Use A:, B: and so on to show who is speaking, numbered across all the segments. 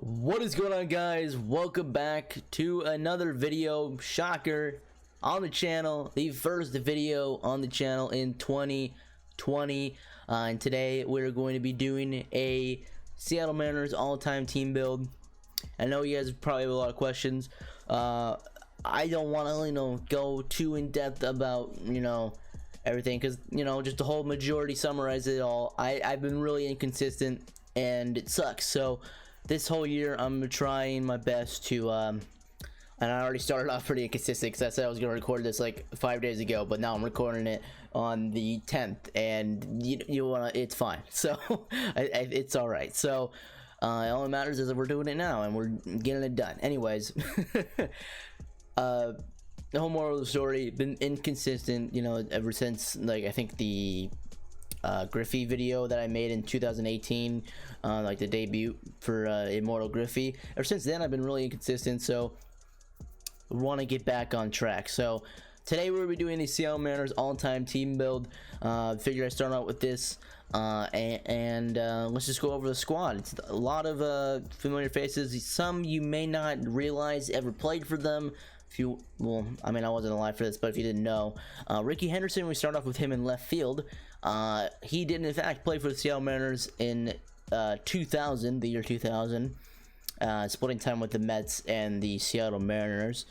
A: What is going on, guys? Welcome back to another video. Shocker, on the channel, the first video on the channel in 2020, and today we're going to be doing a Seattle Mariners all-time team build. I know you guys probably have a lot of questions. I don't want to go too in depth about everything, because just the whole majority summarize it all. I've been really inconsistent and it sucks. So this whole year I'm trying my best to and I already started off pretty inconsistent because I said I was going to record this like 5 days ago, but now I'm recording it on the 10th, and it's fine. So it's all right. So all that matters is that we're doing it now and we're getting it done. Anyways, the whole moral of the story, been inconsistent ever since, like, I think the Griffey video that I made in 2018, like the debut for Immortal Griffey. Ever since then I've been really inconsistent, so I want to get back on track. So today we'll be doing the Seattle Mariners all-time team build. Figured I'd start out with this, and let's just go over the squad. It's a lot of familiar faces. Some you may not realize ever played for them. Well, I mean, I wasn't alive for this, but if you didn't know, Ricky Henderson, we start off with him in left field. He did in fact play for the Seattle Mariners in the year 2000, splitting time with the Mets and the Seattle Mariners.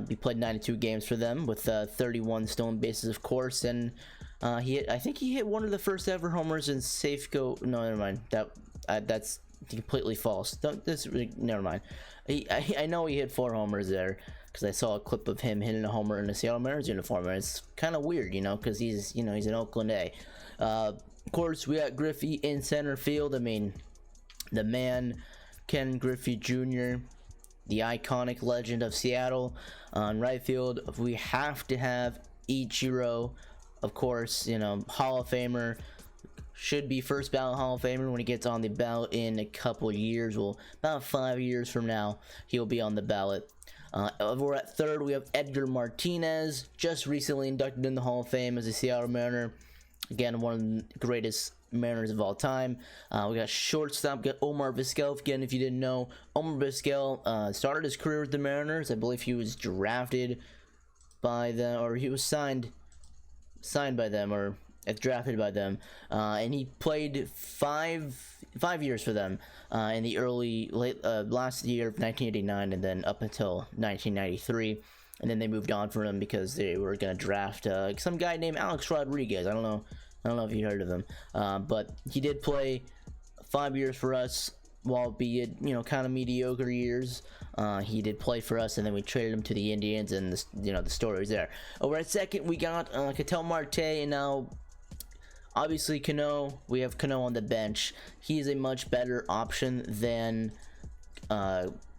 A: He played 92 games for them with 31 stolen bases, of course, and I think he hit one of the first ever homers in Safeco. No, never mind. That's completely false. Never mind. I know he hit 4 homers there, because I saw a clip of him hitting a homer in a Seattle Mariners uniform, and it's kind of weird, because he's an Oakland A. Of course, we got Griffey in center field. I mean, the man, Ken Griffey Jr., the iconic legend of Seattle. On right field, we have to have Ichiro, of course, Hall of Famer. Should be first ballot Hall of Famer when he gets on the ballot in a couple years. Well, about 5 years from now, he'll be on the ballot. Over at third, we have Edgar Martinez, just recently inducted in the Hall of Fame as a Seattle Mariner. Again, one of the greatest Mariners of all time. We got shortstop, got Omar Vizquel. Again, if you didn't know, Omar Vizquel started his career with the Mariners. I believe he was drafted by them, or he was signed by them, or drafted by them, and he played five years for them in the last year of 1989, and then up until 1993, and then they moved on from him because they were going to draft some guy named Alex Rodriguez. I don't know if you heard of him, but he did play 5 years for us, while be it kind of mediocre years. He did play for us, and then we traded him to the Indians, and the story's there. Over at second, we got Ketel Marte, and now obviously Cano. We have Cano on the bench. He is a much better option than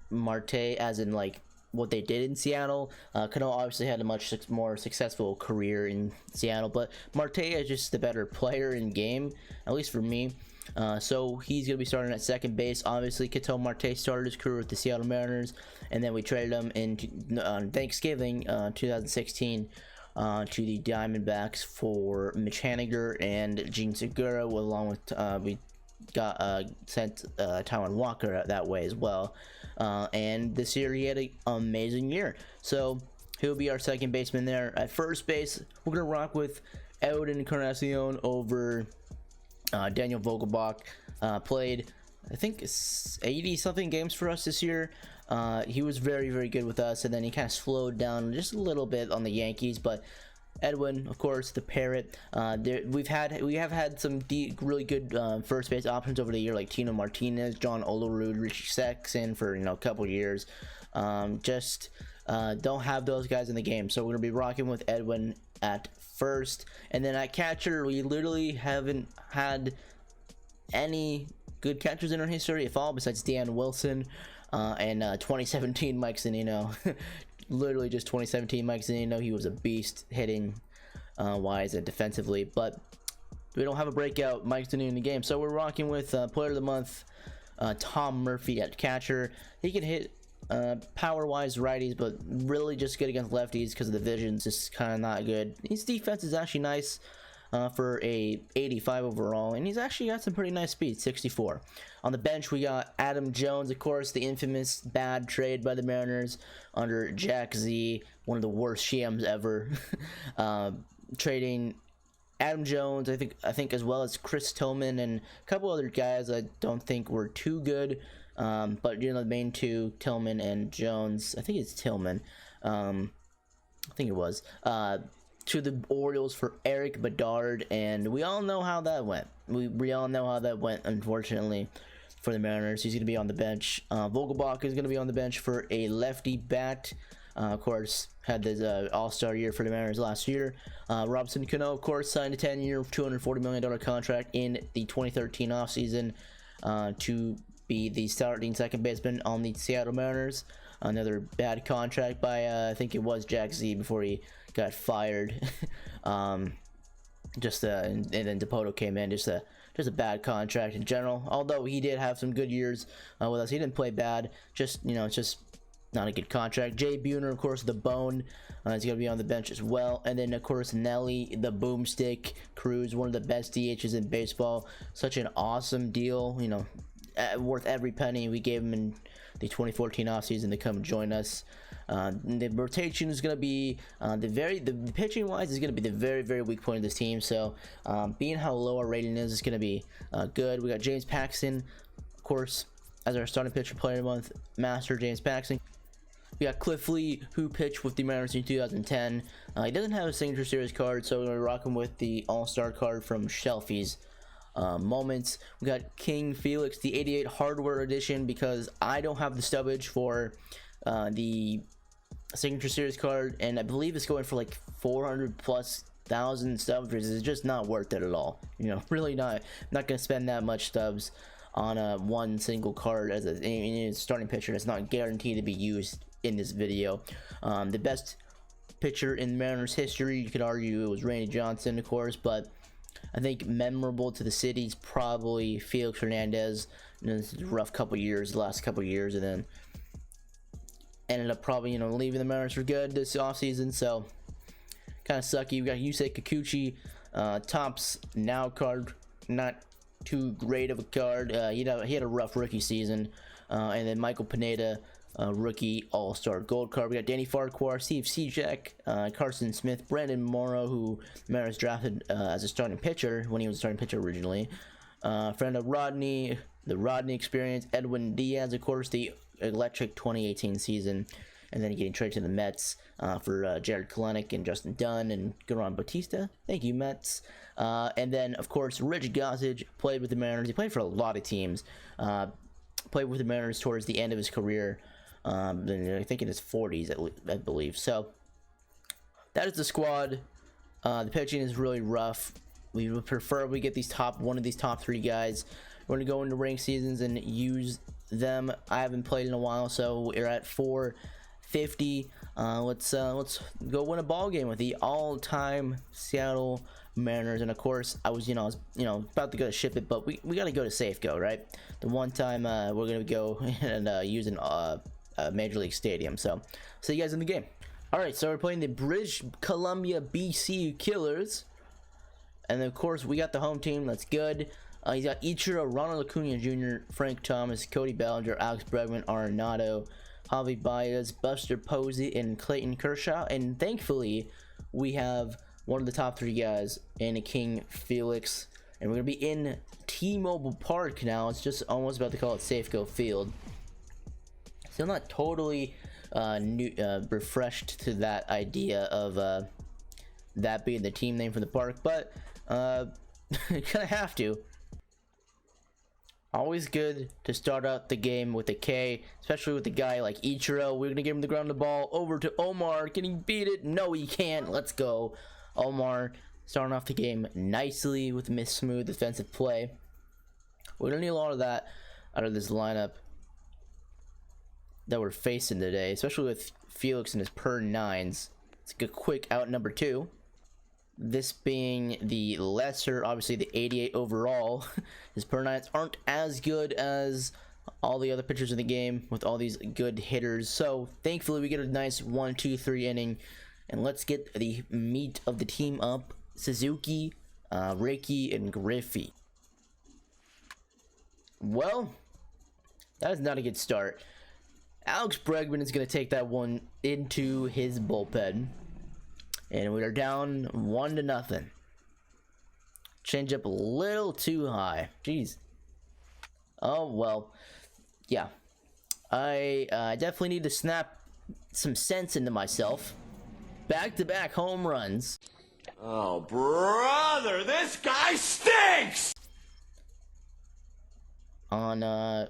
A: Marte, as in like what they did in Seattle. Cano obviously had a much more successful career in Seattle, but Marte is just the better player in game, at least for me. So he's going to be starting at second base. Obviously, Ketel Marte started his career with the Seattle Mariners, and then we traded him on Thanksgiving 2016 to the Diamondbacks for Mitch Haniger and Gene Segura, along with we got sent Taijuan Walker that way as well. And this year he had an amazing year, so he'll be our second baseman there. At first base, we're gonna rock with Edwin Encarnacion over Daniel Vogelbach. Played, I think, 80 something games for us this year. He was very, very good with us, and then he kind of slowed down just a little bit on the Yankees. But Edwin, of course, the Parrot. We have had some really good first base options over the year, like Tino Martinez, John Olerud, Richie Sexton for a couple years. Just don't have those guys in the game, so we're gonna be rocking with Edwin at first, and then at catcher, we literally haven't had any good catchers in our history, if all, besides Dan Wilson and 2017 Mike Zunino. Literally just 2017 Mike Zunino. He was a beast hitting wise and defensively, but we don't have a breakout Mike Zunino in the game, so we're rocking with player of the month Tom Murphy at catcher. He can hit power wise righties, but really just good against lefties because the vision's just kind of not good. His defense is actually nice. for a 85 overall, and he's actually got some pretty nice speed, 64. On the bench, we got Adam Jones, of course, the infamous bad trade by the Mariners under Jack Z, one of the worst GMs ever. Trading Adam Jones, I think as well as Chris Tillman and a couple other guys I don't think were too good. But you know, the main two, Tillman and Jones, I think it's Tillman, I think it was, to the Orioles for Eric Bedard, and we all know how that went. We all know how that went, unfortunately, for the Mariners. He's going to be on the bench. Vogelbach is going to be on the bench for a lefty bat. Of course, had this all-star year for the Mariners last year. Robinson Cano, of course, signed a 10-year, $240 million contract in the 2013 offseason to be the starting second baseman on the Seattle Mariners. Another bad contract by I think it was Jack Z before he got fired. And then DePoto came in. Just a bad contract in general. Although he did have some good years with us, he didn't play bad. Just, you know, it's just not a good contract. Jay Buhner, of course, the bone, is going to be on the bench as well. And then, of course, Nelly, the boomstick Cruz, one of the best DHs in baseball. Such an awesome deal, you know, worth every penny we gave him in the 2014 offseason to come join us. The rotation is going to be the pitching wise is going to be the very weak point of this team. So being how low our rating is going to be good. We got James Paxton, of course, as our starting pitcher player of the month, master James Paxton. We got Cliff Lee, who pitched with the Mariners in 2010. He doesn't have a signature series card, so we're going to rock him with the all-star card from Shelfie's Moments. We got King Felix, the 88 hardware edition, because I don't have the stubbage for the signature series card, and I believe it's going for like 400,000+ stubs. It's just not worth it at all. You know, really not gonna spend that much stubs on one single card as a starting pitcher that's not guaranteed to be used in this video. The best pitcher in Mariners history, you could argue it was Randy Johnson, of course, but I think memorable to the city's probably Felix Hernandez. You know, this is a rough couple years, the last couple years, and then ended up probably, you know, leaving the Mariners for good this offseason. So kind of sucky. We got Yusei Kikuchi, Topps Now card, not too great of a card. He had a rough rookie season. And then Michael Pineda, rookie all-star gold card. We got Danny Farquhar, Steve Cishek, Carson Smith, Brandon Morrow, who Mariners drafted as a starting pitcher when he was a starting pitcher originally. Friend of Rodney, the Rodney experience, Edwin Diaz, of course, the electric 2018 season, and then getting traded to the Mets for Jared Kelenic and Justin Dunn and Garan Batista. Thank you, Mets. And then, of course, Rich Gossage played with the Mariners. He played for a lot of teams. Played with the Mariners towards the end of his career. I think in his 40s, I believe. So that is the squad. The pitching is really rough. We would prefer we get one of these top three guys. We're going to go into ranked seasons and use them. I haven't played in a while, so we're at 450. Let's go win a ball game with the all-time Seattle Mariners. And of course, I was about to go to ship it, but we got to go to Safeco, right? The one time we're gonna go and use a Major League Stadium. So see you guys in the game. All right, so we're playing the British Columbia BC Killers, and then of course we got the home team. That's good. He's got Ichiro, Ronald Acuna Jr., Frank Thomas, Cody Bellinger, Alex Bregman, Arenado, Javi Baez, Buster Posey, and Clayton Kershaw. And thankfully, we have one of the top three guys in King Felix. And we're going to be in T-Mobile Park now. It's just almost about to call it Safeco Field. Still not totally refreshed to that idea of that being the team name for the park. But kind of have to. Always good to start out the game with a K, especially with a guy like Ichiro. We're going to give him the ground the ball over to Omar. Can he beat it? No, he can't. Let's go. Omar starting off the game nicely with a smooth defensive play. We're going to need a lot of that out of this lineup that we're facing today, especially with Felix and his per nines. Let's get a quick out number two. This being the lesser, obviously the 88 overall. His per nines aren't as good as all the other pitchers in the game with all these good hitters. So thankfully we get a nice 1-2-3 inning, and let's get the meat of the team up. Suzuki, Ricky and Griffey. Well, that is not a good start. Alex Bregman is going to take that one into his bullpen. And we are down 1-0. Change up a little too high. Jeez. Oh, well. Yeah. I definitely need to snap some sense into myself. Back-to-back home runs.
B: Oh, brother, this guy stinks!
A: On, I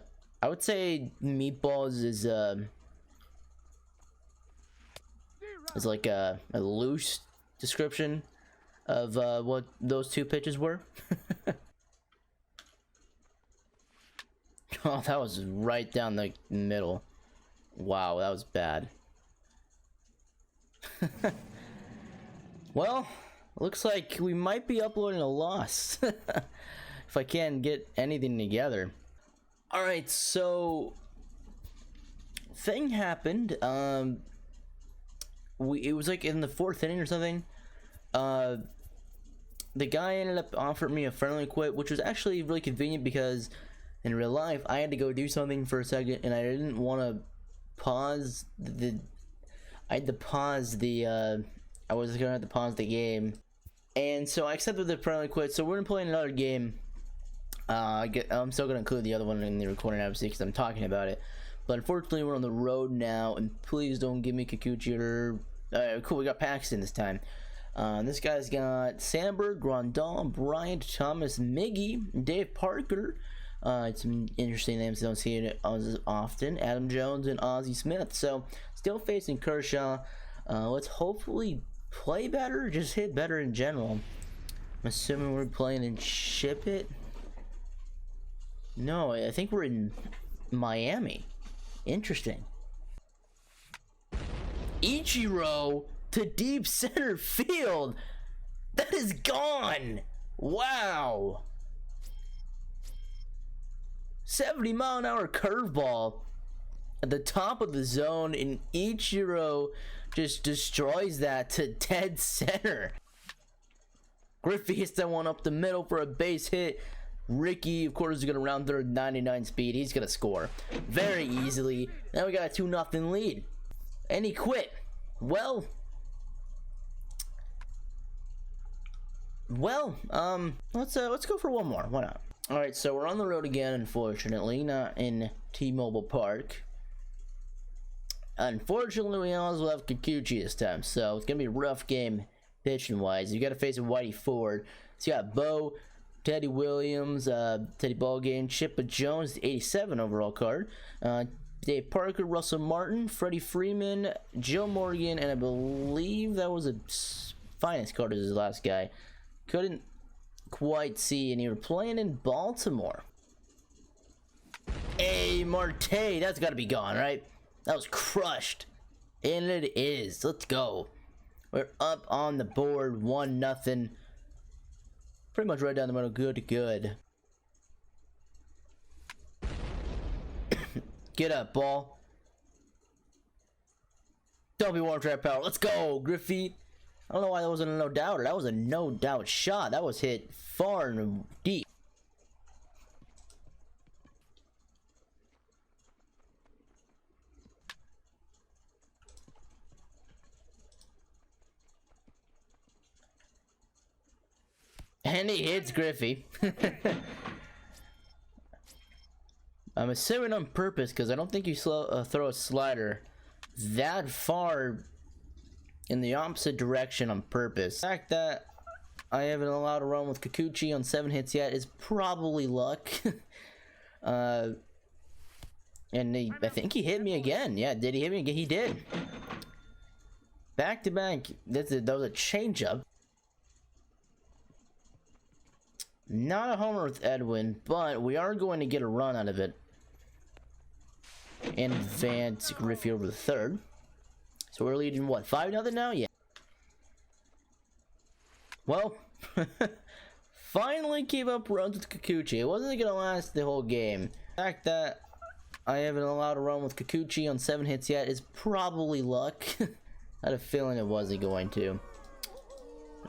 A: would say Meatballs is like a loose description of what those two pitches were. Oh, that was right down the middle. Wow, that was bad. Well, looks like we might be uploading a loss if I can't get anything together. All right, so thing happened. It was like in the 4th inning or something. The guy ended up offering me a friendly quit, which was actually really convenient because in real life I had to go do something for a second, and I didn't want to pause I had to pause the. I was gonna have to pause the game, and so I accepted the friendly quit. So we're gonna play another game. I'm still gonna include the other one in the recording, obviously, because I'm talking about it. But unfortunately, we're on the road now, and please don't give me Kikuchi or. Cool, we got Paxton this time. This guy's got Sandberg, Grandal, Bryant, Thomas, Miggy, Dave Parker. It's some interesting names, don't see it as often. Adam Jones and Ozzie Smith. So still facing Kershaw. Let's hopefully play better, just hit better in general. I'm assuming we're playing in Ship It. No, I think we're in Miami. Interesting. Ichiro to deep center field. That is gone. Wow. 70-mile-an-hour curveball at the top of the zone, and Ichiro just destroys that to dead center. Griffey hits that one up the middle for a base hit. Ricky, of course, is going to round third, 99 speed. He's going to score very easily. Now we got a 2-0 lead. And he quit. Well, let's go for one more. Why not? All right, so we're on the road again, unfortunately, not in T-Mobile Park. Unfortunately, we also have Kikuchi this time, so it's gonna be a rough game pitching-wise. You got to face a Whitey Ford. So you got Bo, Teddy Williams, Teddy Ballgame, Chippa Jones, the 87 overall card. Dave Parker, Russell Martin, Freddie Freeman, Joe Morgan, and I believe that was a finest card as his last guy. Couldn't quite see, and you were playing in Baltimore. Hey, Marte, that's got to be gone, right? That was crushed, and it is. Let's go. We're up on the board, 1-0. Pretty much right down the middle. Good. Get up, ball. Don't be warm trap power. Let's go, Griffey. I don't know why that wasn't a no-doubter. That was a no-doubt shot. That was hit far and deep. And he hits Griffey. I'm assuming on purpose, because I don't think you throw a slider that far in the opposite direction on purpose. The fact that I haven't allowed a run with Kikuchi on 7 hits yet is probably luck. And I think he hit me again. Yeah, did he hit me again? He did. Back to back. That was a changeup. Not a homer with Edwin, but we are going to get a run out of it. And advance Griffey over the third. So we're leading, what, 5-0 now? Yeah. Well, finally keep up runs with Kikuchi. It wasn't going to last the whole game. The fact that I haven't allowed a run with Kikuchi on 7 hits yet is probably luck. I had a feeling it wasn't going to.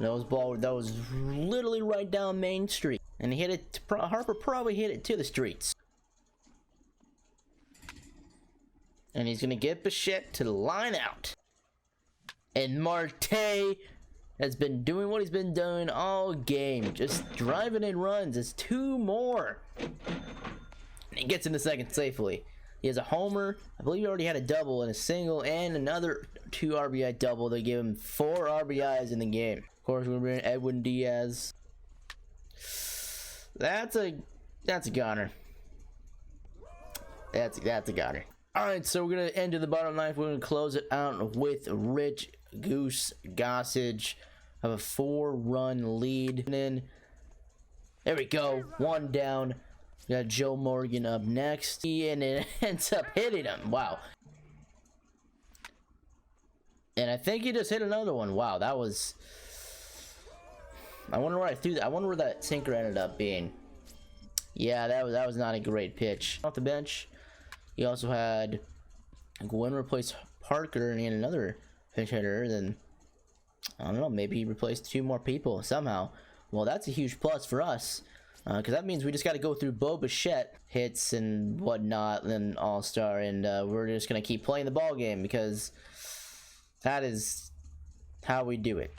A: That was literally right down Main Street, and he hit it. Harper probably hit it to the streets, and he's gonna get Bichette to the line out. And Marte has been doing what he's been doing all game, just driving in runs. It's 2 more. And he gets into second safely. He has a homer. I believe he already had a double and a single and another 2 RBI double. They gave him 4 RBIs in the game. Of course, we're bringing Edwin Diaz. That's a goner. That's a goner. All right, so we're gonna end to the bottom 9th. We're gonna close it out with Rich Goose Gossage. Have a 4-run lead. And then there we go, 1 down. We got Joe Morgan up next, and it ends up hitting him. Wow. And I think he just hit another one. Wow, that was. I wonder where I threw that. I wonder where that sinker ended up being. Yeah, that was not a great pitch. Off the bench, he also had Gwen replace Parker, and he had another pinch hitter. Then I don't know, maybe he replaced 2 more people somehow. Well, that's a huge plus for us, because that means we just got to go through Bo Bichette hits and whatnot, and then All-Star, and we're just gonna keep playing the ball game because that is how we do it.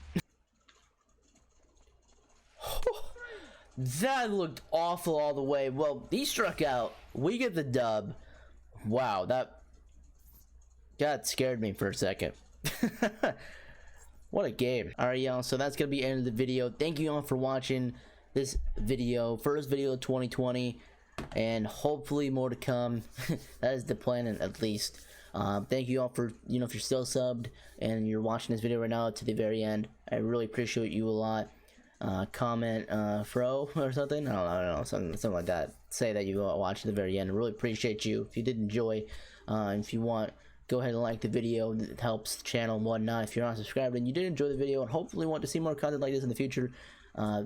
A: That looked awful all the way. Well, he struck out. We get the dub. Wow, that scared me for a second. What a game. Alright, y'all, so that's gonna be the end of the video. Thank you all for watching this video, first video of 2020, and hopefully more to come. That is the plan, at least. Thank you all for, if you're still subbed and you're watching this video right now to the very end. I really appreciate you a lot. Comment fro or something. I don't know, something like that. Say that you watch to the very end. I really appreciate you. If you did enjoy, if you want, go ahead and like the video. It helps the channel and whatnot. If you're not subscribed and you did enjoy the video and hopefully want to see more content like this in the future,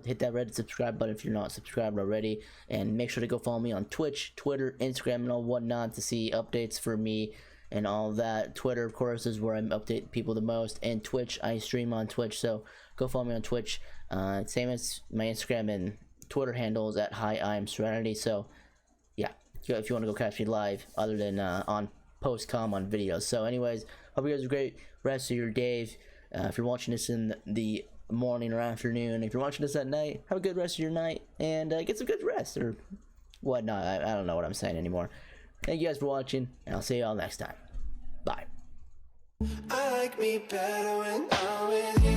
A: hit that red subscribe button if you're not subscribed already, and make sure to go follow me on Twitch, Twitter, Instagram, and all whatnot to see updates for me and all that. Twitter, of course, is where I update people the most, and Twitch, I stream on Twitch, so go follow me on Twitch. Same as my Instagram and Twitter handles at Hi, I'm Serenity. So yeah, if you want to go catch me live other than on post-com on videos. So anyways, hope you guys have a great rest of your day. If you're watching this in the morning or afternoon, if you're watching this at night, have a good rest of your night, and get some good rest or whatnot. I don't know what I'm saying anymore. Thank you guys for watching, and I'll see y'all next time. Bye.
C: I like me better when I'm with you.